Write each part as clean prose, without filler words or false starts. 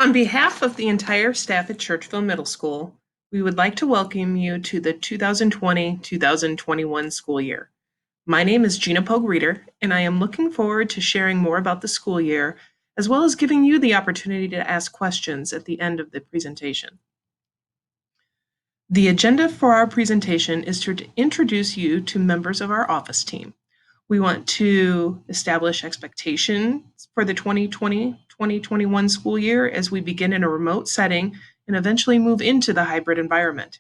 On behalf of the entire staff at Churchville Middle School, we would like to welcome you to the 2020-2021 school year. My name is Gina Pogue-Reeder, and I am looking forward to sharing more about the school year, as well as giving you the opportunity to ask questions at the end of the presentation. The agenda for our presentation is to introduce you to members of our office team. We want to establish expectations for the 2020-2021 school year as we begin in a remote setting and eventually move into the hybrid environment.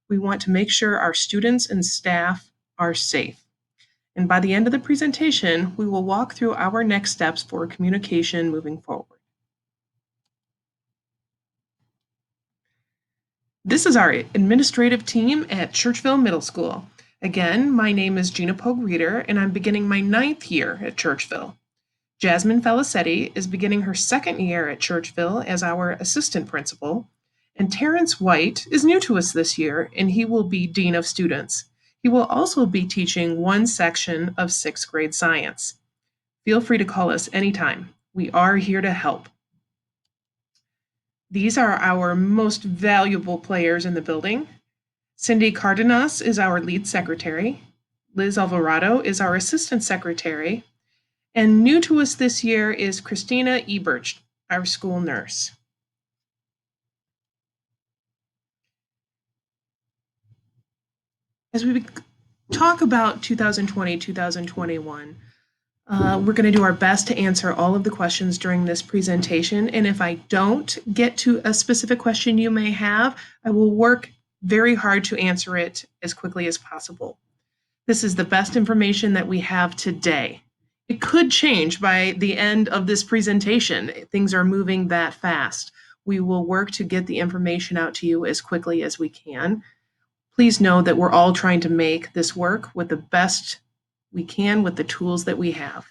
We want to make sure our students and staff are safe. And by the end of the presentation, we will walk through our next steps for communication moving forward. This is our administrative team at Churchville Middle School. Again, my name is Gina Pogue-Reeder, and I'm beginning my 9th year at Churchville. Jasmine Felicetti is beginning her 2nd year at Churchville as our assistant principal, and Terrence White is new to us this year, and he will be Dean of Students. He will also be teaching one section of 6th grade science. Feel free to call us anytime. We are here to help. These are our most valuable players in the building. Cindy Cardenas is our lead secretary. Liz Alvarado is our assistant secretary. And new to us this year is Christina Ebert, our school nurse. As we talk about 2020-2021, we're going to do our best to answer all of the questions during this presentation. And if I don't get to a specific question you may have, I will work very hard to answer it as quickly as possible. This is the best information that we have today. It could change by the end of this presentation. Things are moving that fast. We will work to get the information out to you as quickly as we can. Please know that we're all trying to make this work with the best we can with the tools that we have.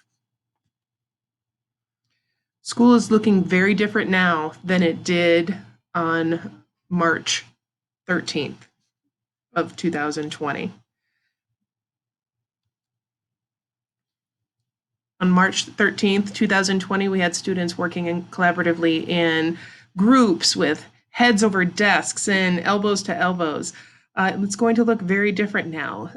School is looking very different now than it did on March 13th of 2020. On March 13th, 2020, we had students working collaboratively in groups with heads over desks and elbows to elbows. It's going to look very different now.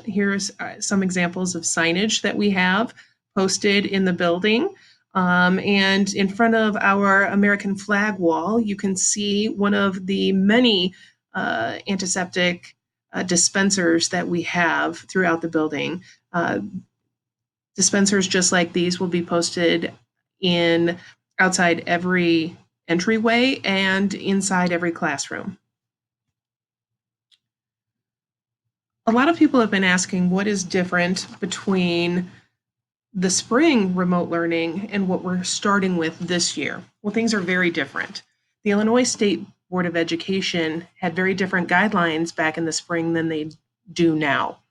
Here's some examples of signage that we have posted in the building. And in front of our American flag wall, you can see one of the many antiseptic dispensers that we have throughout the building. Dispensers just like these will be posted outside every entryway and inside every classroom. A lot of people have been asking what is different between the spring remote learning and what we're starting with this year. Well, things are very different. The Illinois State Board of Education had very different guidelines back in the spring than they do now.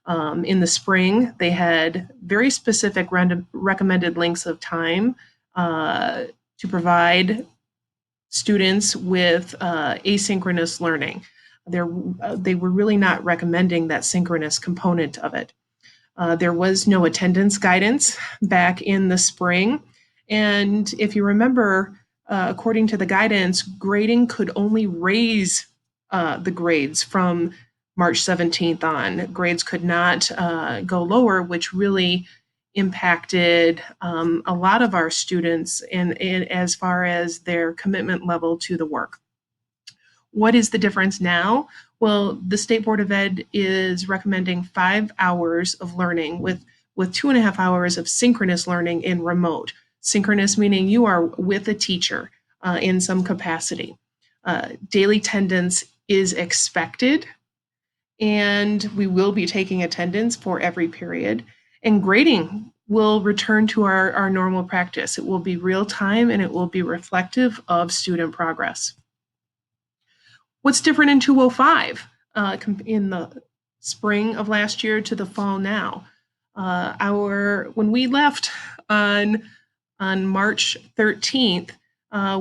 In the spring, they had very specific recommended lengths of time to provide students with asynchronous learning. They were really not recommending that synchronous component of it. There was no attendance guidance back in the spring. And if you remember, according to the guidance, grading could only raise the grades from March 17th on. Grades could not go lower, which really impacted a lot of our students and as far as their commitment level to the work. What is the difference now? Well, the State Board of Ed is recommending 5 hours of learning with 2.5 hours of synchronous learning in remote. Synchronous meaning you are with a teacher in some capacity. Daily attendance is expected, and we will be taking attendance for every period. And grading will return to our normal practice. It will be real time and it will be reflective of student progress. What's different in 205 in the spring of last year to the fall now? When we left on March 13th,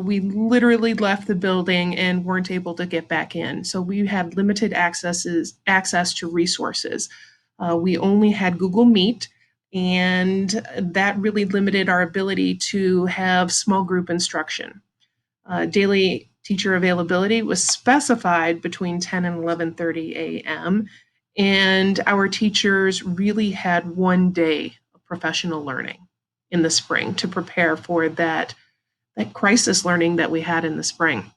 we literally left the building and weren't able to get back in. So we had limited access to resources. We only had Google Meet, and that really limited our ability to have small group instruction. Daily teacher availability was specified between 10 and 11:30 a.m. And our teachers really had one day of professional learning in the spring to prepare for that crisis learning that we had in the spring.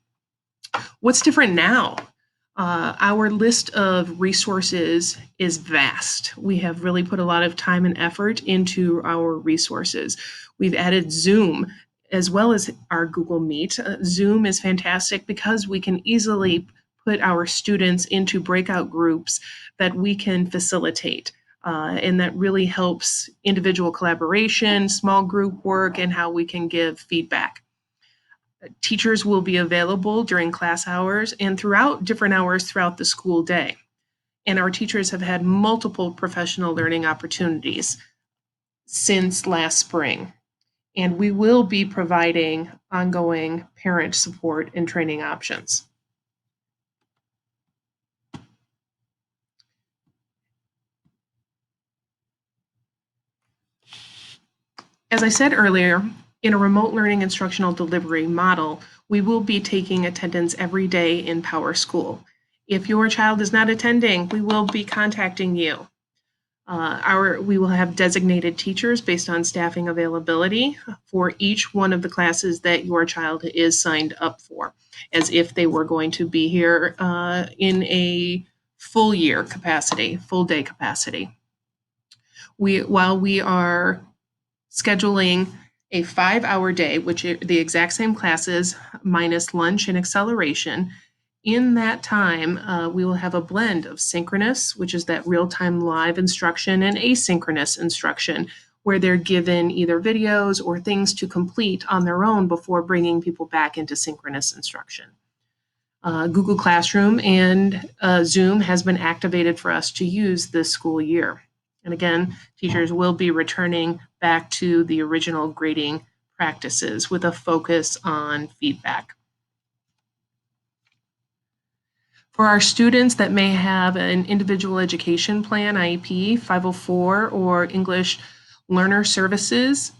What's different now? Our list of resources is vast. We have really put a lot of time and effort into our resources. We've added Zoom as well as our Google Meet. Zoom is fantastic because we can easily put our students into breakout groups that we can facilitate. And that really helps individual collaboration, small group work, and how we can give feedback. Teachers will be available during class hours and throughout different hours throughout the school day. And our teachers have had multiple professional learning opportunities since last spring. And we will be providing ongoing parent support and training options. As I said earlier, in a remote learning instructional delivery model, we will be taking attendance every day in PowerSchool. If your child is not attending, we will be contacting you. We will have designated teachers based on staffing availability for each one of the classes that your child is signed up for, as if they were going to be here in a full year capacity, full day capacity. While we are scheduling a 5-hour day, which are the exact same classes minus lunch and acceleration. In that time, we will have a blend of synchronous, which is that real-time live instruction, and asynchronous instruction, where they're given either videos or things to complete on their own before bringing people back into synchronous instruction. Google Classroom and Zoom has been activated for us to use this school year. And again, teachers will be returning back to the original grading practices with a focus on feedback. For our students that may have an individual education plan, IEP, 504, or English learner services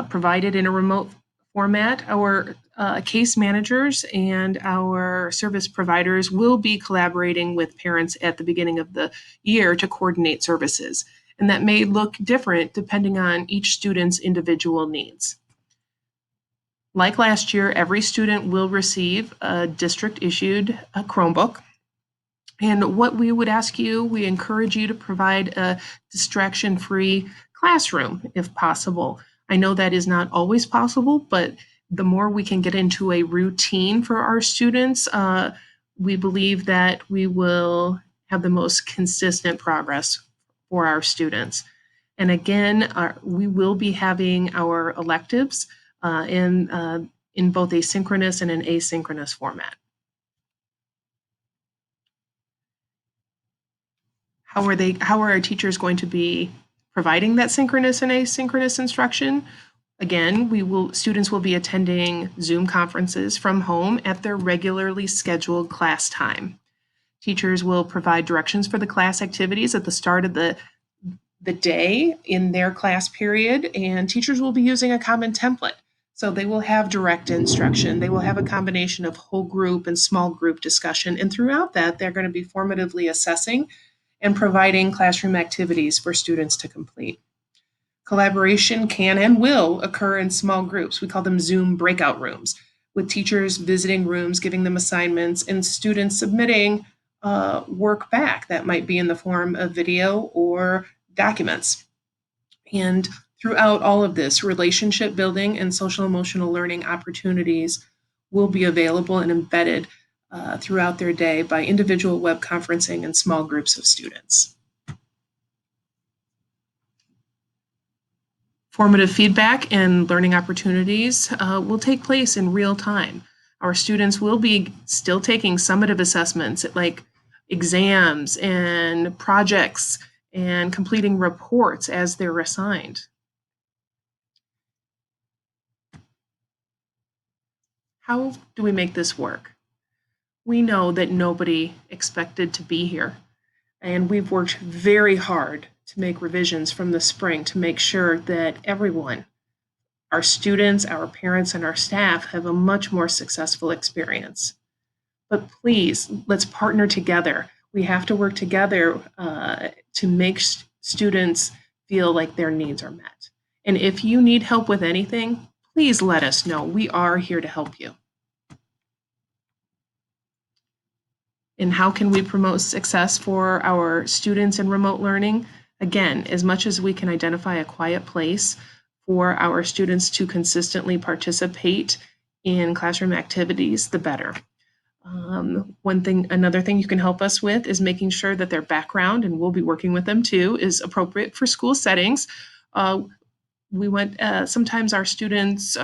provided in a remote format, our case managers and our service providers will be collaborating with parents at the beginning of the year to coordinate services. And that may look different depending on each student's individual needs. Like last year, every student will receive a district-issued Chromebook. And what we would ask you, we encourage you to provide a distraction-free classroom if possible. I know that is not always possible, but the more we can get into a routine for our students, we believe that we will have the most consistent progress for our students. And again, we will be having our electives in both a synchronous and an asynchronous format. How are our teachers going to be providing that synchronous and asynchronous instruction? Again, students will be attending Zoom conferences from home at their regularly scheduled class time. Teachers will provide directions for the class activities at the start of the day in their class period, and teachers will be using a common template. So they will have direct instruction. They will have a combination of whole group and small group discussion. And throughout that, they're going to be formatively assessing and providing classroom activities for students to complete. Collaboration can and will occur in small groups. We call them Zoom breakout rooms, with teachers visiting rooms, giving them assignments, and students submitting work back that might be in the form of video or documents. And throughout all of this, relationship building and social emotional learning opportunities will be available and embedded throughout their day by individual web conferencing and small groups of students. Formative feedback and learning opportunities will take place in real time. Our students will be still taking summative assessments like exams and projects and completing reports as they're assigned. How do we make this work? We know that nobody expected to be here, and we've worked very hard to make revisions from the spring to make sure that everyone, Our students, our parents, and our staff have a much more successful experience. But please, let's partner together. We have to work together to make students feel like their needs are met. And if you need help with anything, please let us know. We are here to help you. And how can we promote success for our students in remote learning? Again, as much as we can identify a quiet place for our students to consistently participate in classroom activities, the better. Another thing you can help us with is making sure that their background, and we'll be working with them too, is appropriate for school settings. Sometimes our students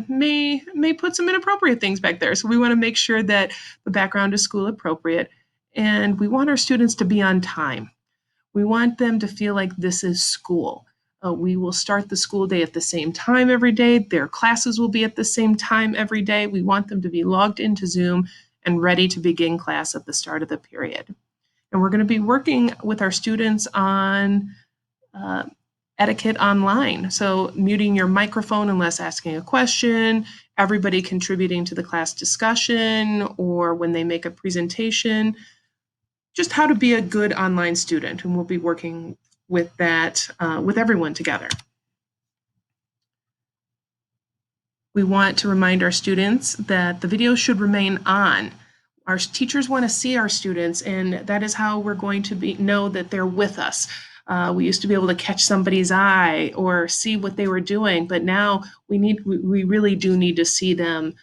may put some inappropriate things back there. So we want to make sure that the background is school appropriate. And we want our students to be on time. We want them to feel like this is school. We will start the school day at the same time every day. Their classes will be at the same time every day. We want them to be logged into Zoom and ready to begin class at the start of the period. And we're going to be working with our students on etiquette online. So muting your microphone unless asking a question, everybody contributing to the class discussion, or when they make a presentation, just how to be a good online student. And we'll be working with that with everyone together. We want to remind our students that the video should remain on. Our teachers want to see our students, and that is how we're going to know that they're with us. We used to be able to catch somebody's eye or see what they were doing, but now we really do need to see them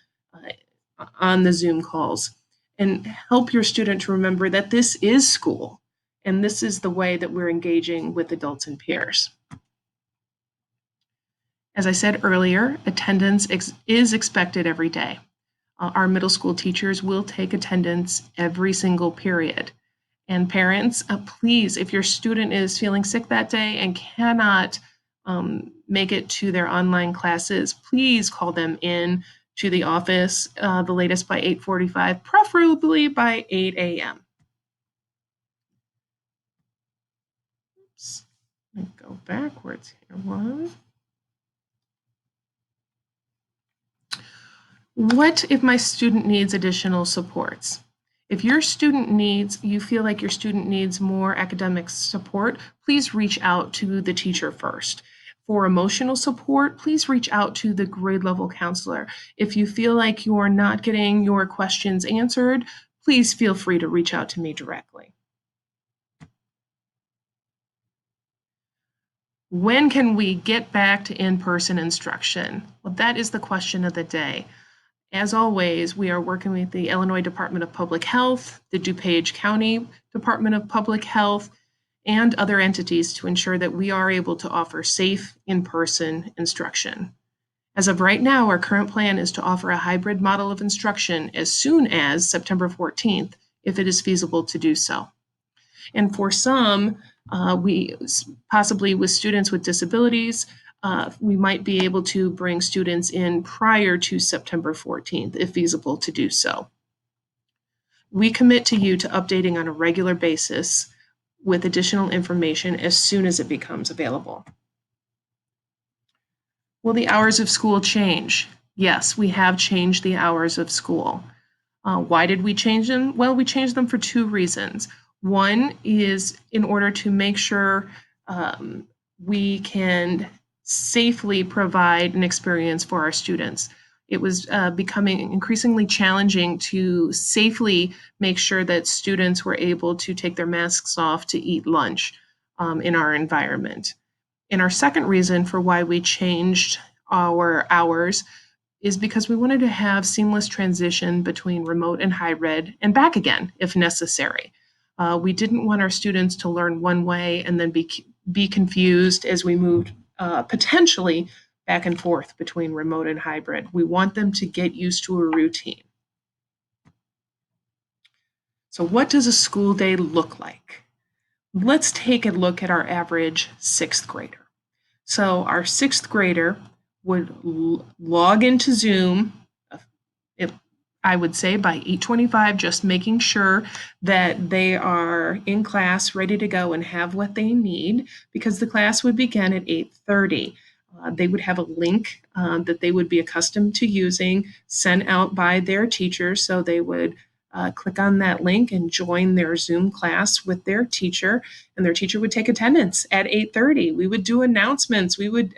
on the Zoom calls. And help your student to remember that this is school, and this is the way that we're engaging with adults and peers. As I said earlier, attendance is expected every day. Our middle school teachers will take attendance every single period. And parents, please, if your student is feeling sick that day and cannot make it to their online classes, please call them in to the office the latest by 8:45, preferably by 8 a.m. Oops, let me go backwards here one. What if my student needs additional supports? If you feel like your student needs more academic support, please reach out to the teacher first. For emotional support, please reach out to the grade level counselor. If you feel like you're not getting your questions answered, please feel free to reach out to me directly. When can we get back to in-person instruction? Well, that is the question of the day. As always, we are working with the Illinois Department of Public Health, the DuPage County Department of Public Health, and other entities to ensure that we are able to offer safe in-person instruction. As of right now, our current plan is to offer a hybrid model of instruction as soon as September 14th, if it is feasible to do so. And for some, we possibly with students with disabilities, we might be able to bring students in prior to September 14th, if feasible to do so. We commit to you to updating on a regular basis with additional information as soon as it becomes available. Will the hours of school change? Yes, we have changed the hours of school. Why did we change them? Well, we changed them for two reasons. One is in order to make sure we can safely provide an experience for our students. It was becoming increasingly challenging to safely make sure that students were able to take their masks off to eat lunch in our environment. And our second reason for why we changed our hours is because we wanted to have seamless transition between remote and hybrid and back again if necessary. We didn't want our students to learn one way and then be confused as we moved potentially back and forth between remote and hybrid. We want them to get used to a routine. So what does a school day look like? Let's take a look at our average sixth grader. So our sixth grader would log into Zoom, I would say by 8:25, just making sure that they are in class, ready to go and have what they need, because the class would begin at 8:30. They would have a link that they would be accustomed to using, sent out by their teacher. So they would click on that link and join their Zoom class with their teacher, and their teacher would take attendance at 8:30. We would do announcements. We would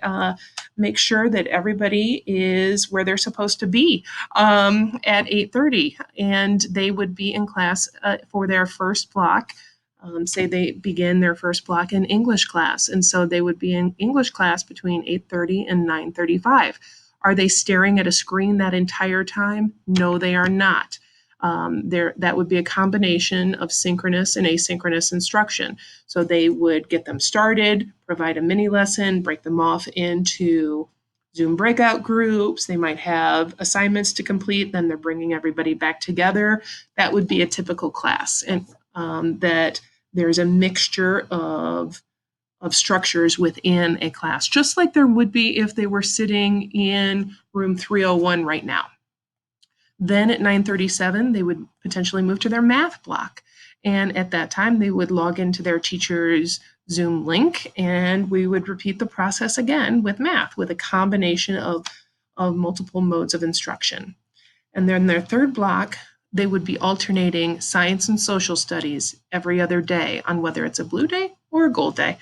make sure that everybody is where they're supposed to be at 8:30, and they would be in class for their first block. Say they begin their first block in English class, and so they would be in English class between 8:30 and 9:35. Are they staring at a screen that entire time? No, they are not. That would be a combination of synchronous and asynchronous instruction. So they would get them started, provide a mini lesson, break them off into Zoom breakout groups. They might have assignments to complete, then they're bringing everybody back together. That would be a typical class, and that there's a mixture of structures within a class, just like there would be if they were sitting in room 301 right now. Then at 9:37, they would potentially move to their math block. And at that time, they would log into their teacher's Zoom link, and we would repeat the process again with math, with a combination of multiple modes of instruction. And then their third block, they would be alternating science and social studies every other day on whether it's a blue day or a gold day.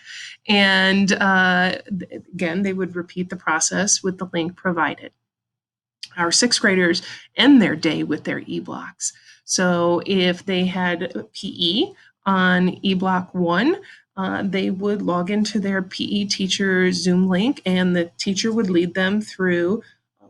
And again, they would repeat the process with the link provided. Our sixth graders end their day with their e-blocks. So if they had PE on e-block 1, they would log into their PE teacher's Zoom link, and the teacher would lead them through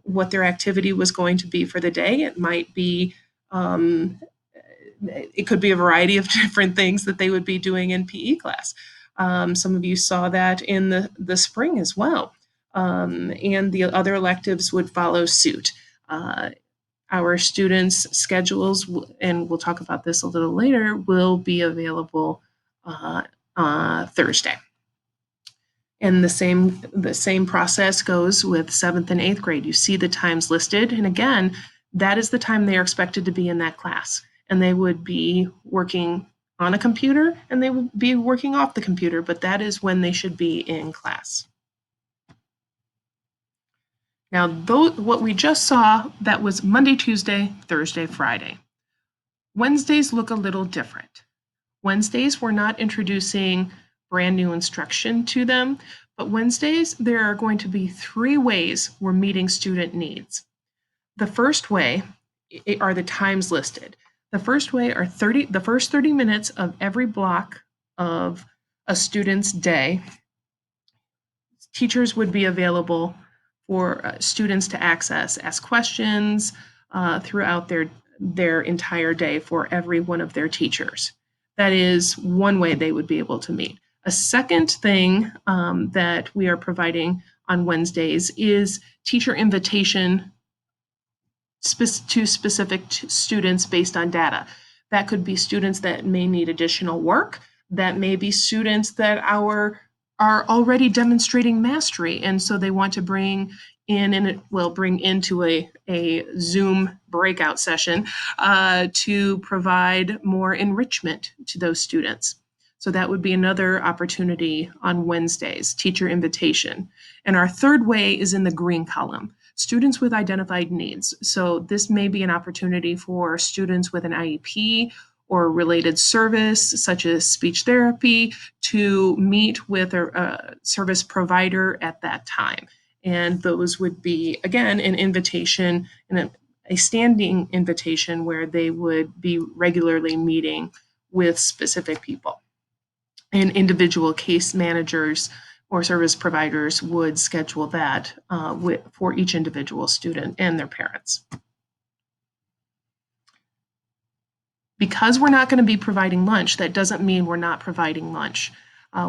what their activity was going to be for the day. It might be, it could be a variety of different things that they would be doing in PE class. Some of you saw that in the spring as well. And the other electives would follow suit. Our students' schedules, and we'll talk about this a little later, will be available Thursday. And the same process goes with 7th and 8th grade. You see the times listed, and again, that is the time they are expected to be in that class. And they would be working on a computer, and they would be working off the computer, but that is when they should be in class. Now, what we just saw, that was Monday, Tuesday, Thursday, Friday. Wednesdays look a little different. Wednesdays, we're not introducing brand new instruction to them, but Wednesdays, there are going to be 3 ways we're meeting student needs. The first way are the times listed. The first way are the first 30 minutes of every block of a student's day. Teachers would be available for students to access, ask questions throughout their entire day for every one of their teachers. That is one way they would be able to meet. A second thing that we are providing on Wednesdays is teacher invitation to specific students based on data. That could be students that may need additional work. That may be students that are already demonstrating mastery, and so they want to bring in, and it will bring into a Zoom breakout session to provide more enrichment to those students. So that would be another opportunity on Wednesdays, teacher invitation. And our third way is in the green column, students with identified needs. So this may be an opportunity for students with an IEP or related service, such as speech therapy, to meet with a service provider at that time. And those would be, again, an invitation and a standing invitation where they would be regularly meeting with specific people. And individual case managers or service providers would schedule that for each individual student and their parents. Because we're not going to be providing lunch, that doesn't mean we're not providing lunch.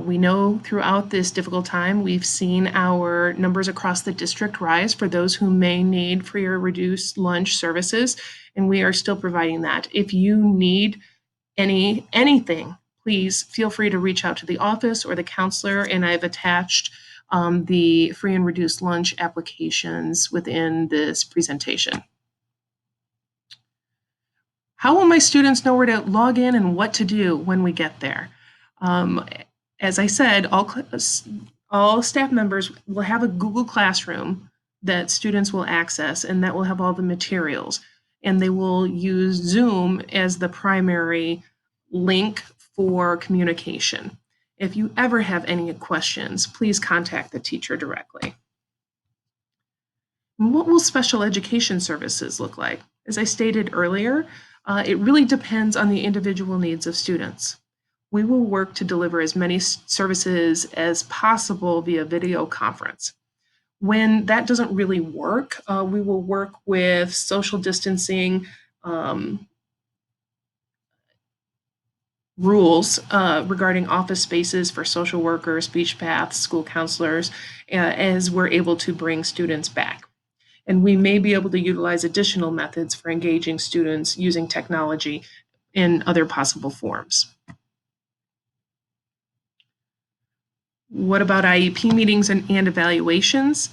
We know throughout this difficult time, we've seen our numbers across the district rise for those who may need free or reduced lunch services, and we are still providing that. If you need anything, please feel free to reach out to the office or the counselor, and I've attached the free and reduced lunch applications within this presentation. How will my students know where to log in and what to do when we get there? As I said, All staff members will have a Google Classroom that students will access, and that will have all the materials. And they will use Zoom as the primary link for communication. If you ever have any questions, please contact the teacher directly. What will special education services look like? As I stated earlier, it really depends on the individual needs of students. We will work to deliver as many services as possible via video conference. When that doesn't really work, we will work with social distancing rules regarding office spaces for social workers, speech paths, school counselors, as we're able to bring students back. And we may be able to utilize additional methods for engaging students using technology in other possible forms. What about IEP meetings and evaluations?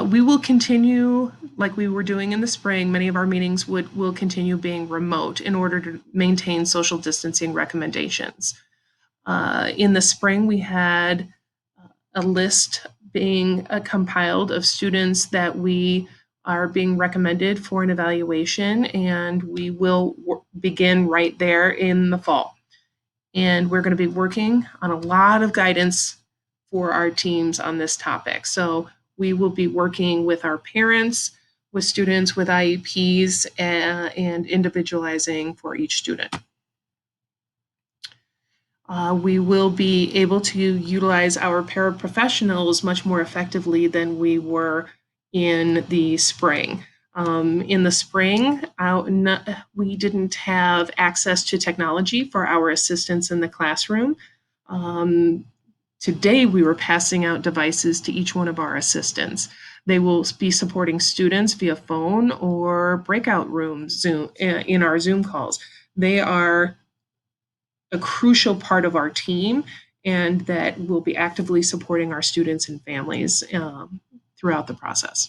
We will continue like we were doing in the spring. Many of our meetings will continue being remote in order to maintain social distancing recommendations. In the spring, we had a list being compiled of students that we are being recommended for an evaluation, and we will begin right there in the fall. And we're going to be working on a lot of guidance for our teams on this topic. So we will be working with our parents, with students with IEPs, and individualizing for each student. We will be able to utilize our paraprofessionals much more effectively than we were in the spring. In the spring, we didn't have access to technology for our assistants in the classroom. Today, we were passing out devices to each one of our assistants. They will be supporting students via phone or breakout rooms Zoom in our Zoom calls. They are a crucial part of our team, and that will be actively supporting our students and families throughout the process.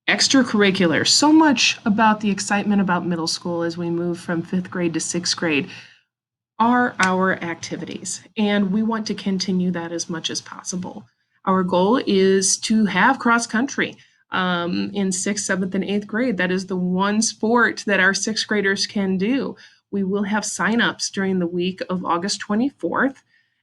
Extracurricular, so much about the excitement about middle school as we move from 5th grade to 6th grade are our activities, and we want to continue that as much as possible. Our goal is to have cross country in 6th, 7th, and 8th grade. That is the one sport that our 6th graders can do. We will have signups during the week of August 24th,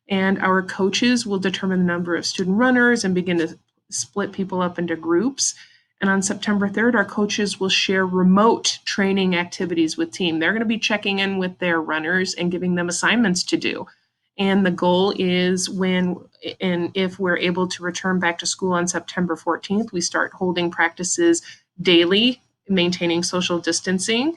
and our coaches will determine the number of student runners and begin to split people up into groups. And on September 3rd, our coaches will share remote training activities with team. They're going to be checking in with their runners and giving them assignments to do. And the goal is if we're able to return back to school on September 14th, we start holding practices daily, maintaining social distancing,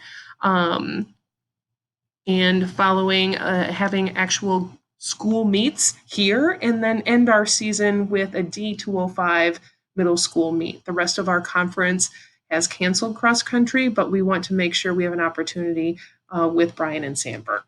and following having actual school meets here, and then end our season with a D205 middle school meet. The rest of our conference has canceled cross country, but we want to make sure we have an opportunity with Bryan and Sandburg.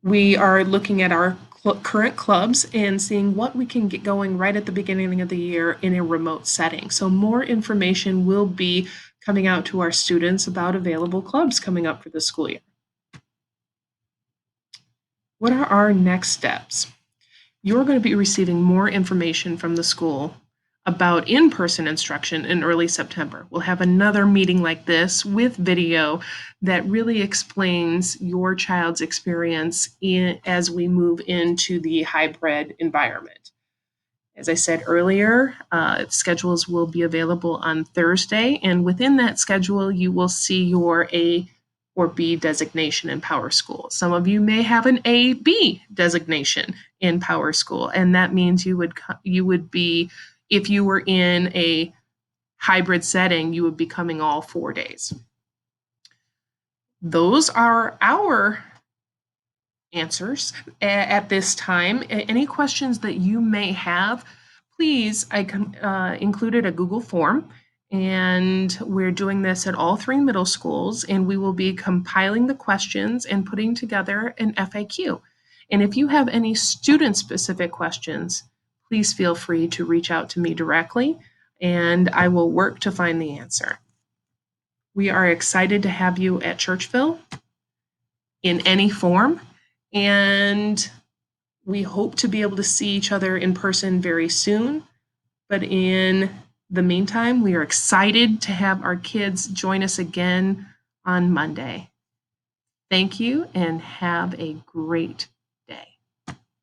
We are looking at our current clubs and seeing what we can get going right at the beginning of the year in a remote setting. So more information will be coming out to our students about available clubs coming up for the school year. What are our next steps? You're going to be receiving more information from the school about in-person instruction in early September. We'll have another meeting like this with video that really explains your child's experience as we move into the hybrid environment. As I said earlier, schedules will be available on Thursday, and within that schedule, you will see your A or B designation in PowerSchool. Some of you may have an A-B designation in PowerSchool, and that means you would be, if you were in a hybrid setting, you would be coming all 4 days. Those are our answers at this time. Any questions that you may have, please, I included a Google form, and we're doing this at all 3 middle schools, and we will be compiling the questions and putting together an FAQ. And if you have any student-specific questions, please feel free to reach out to me directly, and I will work to find the answer. We are excited to have you at Churchville in any form. And we hope to be able to see each other in person very soon. But in the meantime, we are excited to have our kids join us again on Monday. Thank you and have a great